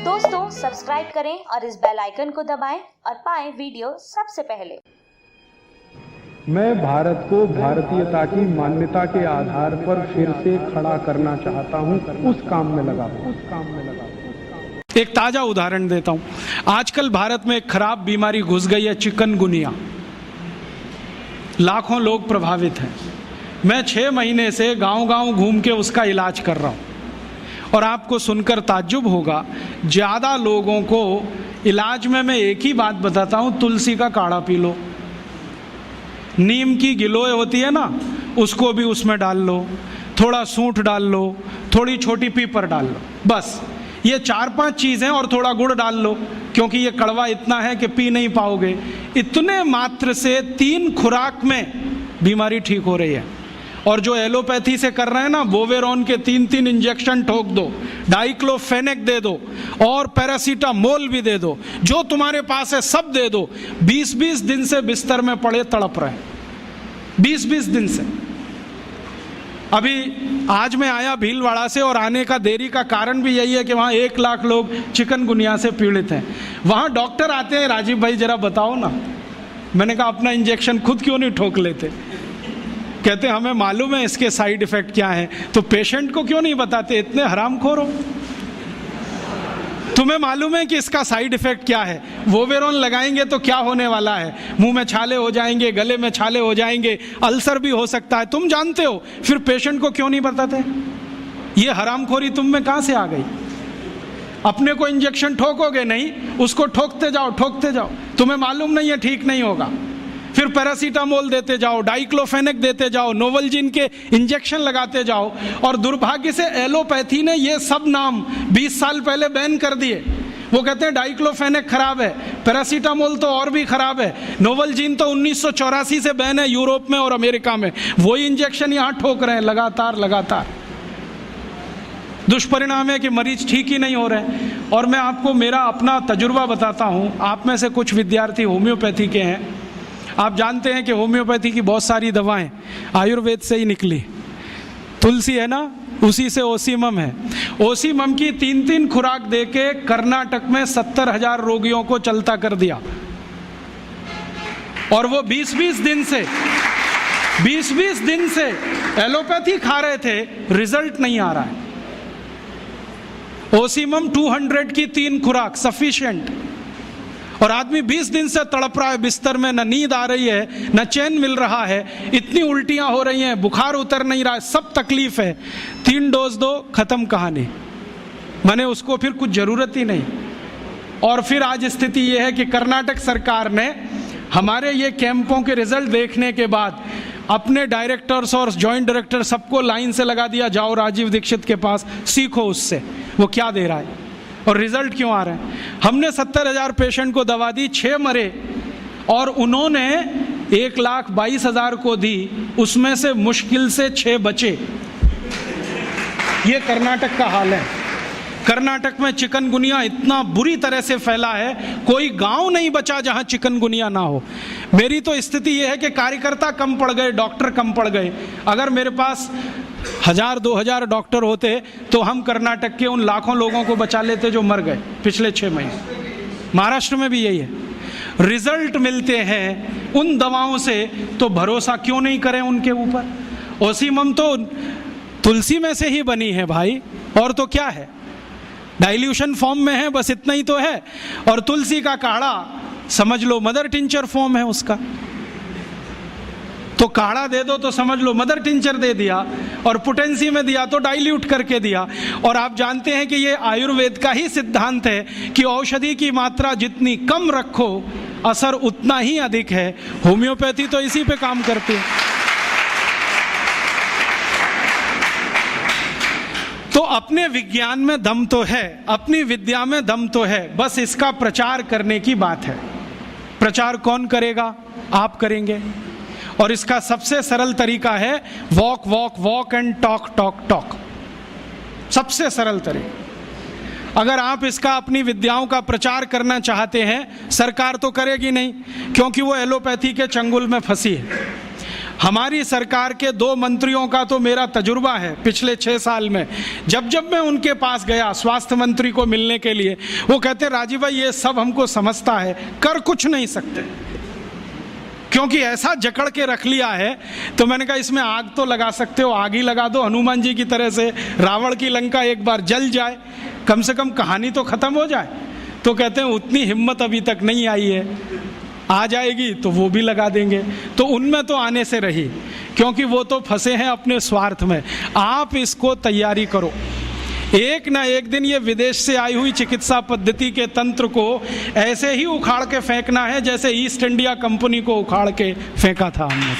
दोस्तों सब्सक्राइब करें और इस बेल आइकन को दबाएं और पाएं वीडियो सबसे पहले। मैं भारत को भारतीयता की मान्यता के आधार पर फिर से खड़ा करना चाहता हूं, उस काम में लगा। एक ताजा उदाहरण देता हूं। आजकल भारत में एक खराब बीमारी घुस गई है, चिकनगुनिया। लाखों लोग प्रभावित हैं। मैं 6 महीने से गांव-गांव घूम के उसका इलाज कर रहा हूं और आपको सुनकर ताज्जुब होगा, ज्यादा लोगों को इलाज में मैं एक ही बात बताता हूं, तुलसी का काढ़ा पी लो, नीम की गिलोय होती है ना, उसको भी उसमें डाल लो, थोड़ा सूंठ डाल लो, थोड़ी छोटी पीपर डाल लो, बस ये 4-5 चीजें, और थोड़ा गुड़ डाल लो क्योंकि ये कड़वा इतना है कि पी नहीं पाओगे। इतने मात्र से 3 खुराक में बीमारी ठीक हो रही है। और जो एलोपैथी से कर रहे हैं ना, बोवेरॉन के 3-3 इंजेक्शन ठोक दो, डाइक्लोफेनेक दे दो और पैरासीटामोल भी दे दो, जो तुम्हारे पास है सब दे दो। 20-20 दिन से बिस्तर में पड़े तड़प रहे हैं, 20-20 दिन से। अभी आज मैं आया भीलवाड़ा से, और आने का देरी का कारण भी यही है कि वहाँ 1 लाख लोग चिकनगुनिया से पीड़ित हैं। वहाँ डॉक्टर आते हैं, राजीव भाई जरा बताओ ना। मैंने कहा अपना इंजेक्शन खुद क्यों नहीं ठोक लेते? कहते हमें मालूम है इसके साइड इफेक्ट क्या है, तो पेशेंट को क्यों नहीं बताते? इतने हरामखोर हो। तुम्हें मालूम है कि इसका साइड इफेक्ट क्या है? वोवेरॉन लगाएंगे तो क्या होने वाला है? मुंह में छाले हो जाएंगे, गले में छाले हो जाएंगे, अल्सर भी हो सकता है, तुम जानते हो, फिर पेशेंट को क्यों नहीं बताते? ये हरामखोरी तुम में कहां से आ गई? अपने को इंजेक्शन ठोकोगे नहीं, उसको ठोकते जाओ, तुम्हें मालूम नहीं है ठीक नहीं होगा। फिर पैरासीटामोल देते जाओ, डाइक्लोफेनेक देते जाओ, नोवलजिन के इंजेक्शन लगाते जाओ। और दुर्भाग्य से एलोपैथी ने ये सब नाम 20 साल पहले बैन कर दिए। वो कहते हैं डाइक्लोफेनेक खराब है, पैरासीटामोल तो और भी खराब है, नोवलजिन तो 1984 से बैन है यूरोप में और अमेरिका में। वही इंजेक्शन यहाँ ठोक रहे हैं लगातार। दुष्परिणाम है कि मरीज ठीक ही नहीं हो रहे। और मैं आपको मेरा अपना तजुर्बा बताता हूँ। आप में से कुछ विद्यार्थी होम्योपैथी के हैं। आप जानते हैं कि होम्योपैथी की बहुत सारी दवाएं आयुर्वेद से ही निकली। तुलसी है ना, उसी से ओसीमम है। ओसीमम की 3-3 खुराक देके कर्नाटक में 70,000 रोगियों को चलता कर दिया। और वो 20-20 दिन से एलोपैथी खा रहे थे, रिजल्ट नहीं आ रहा है। ओसीमम 200 की 3 खुराक सफिशिएंट। और आदमी 20 दिन से तड़प रहा है बिस्तर में, न नींद आ रही है, न चैन मिल रहा है, इतनी उल्टियां हो रही हैं, बुखार उतर नहीं रहा है, सब तकलीफ है। 3 डोज दो, खत्म कहानी। मैंने उसको फिर कुछ जरूरत ही नहीं। और फिर आज स्थिति यह है कि कर्नाटक सरकार ने हमारे ये कैंपों के रिजल्ट देखने के बाद अपने डायरेक्टर्स और जॉइंट डायरेक्टर सबको लाइन से लगा दिया, जाओ राजीव दीक्षित के पास, सीखो उससे वो क्या दे रहा है और रिजल्ट क्यों आ रहे हैं। हमने 70,000 पेशेंट को दवा दी, 6 मरे, और उन्होंने 1,22,000 को दी, उसमें से मुश्किल से 6 बचे। ये कर्नाटक का हाल है। कर्नाटक में चिकनगुनिया इतना बुरी तरह से फैला है, कोई गांव नहीं बचा जहां चिकनगुनिया ना हो। मेरी तो स्थिति यह है कि कार्यकर्ता कम पड़ गए, डॉक्टर कम पड़ गए। अगर मेरे पास 1,000-2,000 डॉक्टर होते तो हम कर्नाटक के उन लाखों लोगों को बचा लेते जो मर गए पिछले 6 महीने। महाराष्ट्र में भी यही है। रिजल्ट मिलते हैं उन दवाओं से, तो भरोसा क्यों नहीं करें उनके ऊपर? ओसीमम तो तुलसी में से ही बनी है भाई, और तो क्या है, डाइल्यूशन फॉर्म में है, बस इतना ही तो है। और तुलसी का काढ़ा समझ लो मदर टिंचर फॉर्म है उसका। तो काढ़ा दे दो तो समझ लो मदर टिंचर दे दिया, और पोटेंसी में दिया तो डाइल्यूट करके दिया। और आप जानते हैं कि ये आयुर्वेद का ही सिद्धांत है कि औषधि की मात्रा जितनी कम रखो, असर उतना ही अधिक है। होम्योपैथी तो इसी पे काम करती है। तो अपने विज्ञान में दम तो है, अपनी विद्या में दम तो है, बस इसका प्रचार करने की बात है। प्रचार कौन करेगा? आप करेंगे। और इसका सबसे सरल तरीका है वॉक एंड टॉक। सबसे सरल तरीका। अगर आप इसका अपनी विद्याओं का प्रचार करना चाहते हैं, सरकार तो करेगी नहीं क्योंकि वो एलोपैथी के चंगुल में फंसी है। हमारी सरकार के 2 मंत्रियों का तो मेरा तजुर्बा है पिछले 6 साल में। जब जब मैं उनके पास गया स्वास्थ्य मंत्री को मिलने के लिए, वो कहते राजीव भाई ये सब हमको समझता है, कर कुछ नहीं सकते, क्योंकि ऐसा जकड़ के रख लिया है। तो मैंने कहा इसमें आग तो लगा सकते हो, आग ही लगा दो हनुमान जी की तरह से, रावण की लंका एक बार जल जाए, कम से कम कहानी तो खत्म हो जाए। तो कहते हैं उतनी हिम्मत अभी तक नहीं आई है, आ जाएगी तो वो भी लगा देंगे। तो उनमें तो आने से रही, क्योंकि वो तो फंसे हैं अपने स्वार्थ में। आप इसको तैयारी करो, एक ना एक दिन ये विदेश से आई हुई चिकित्सा पद्धति के तंत्र को ऐसे ही उखाड़ के फेंकना है जैसे ईस्ट इंडिया कंपनी को उखाड़ के फेंका था हमने।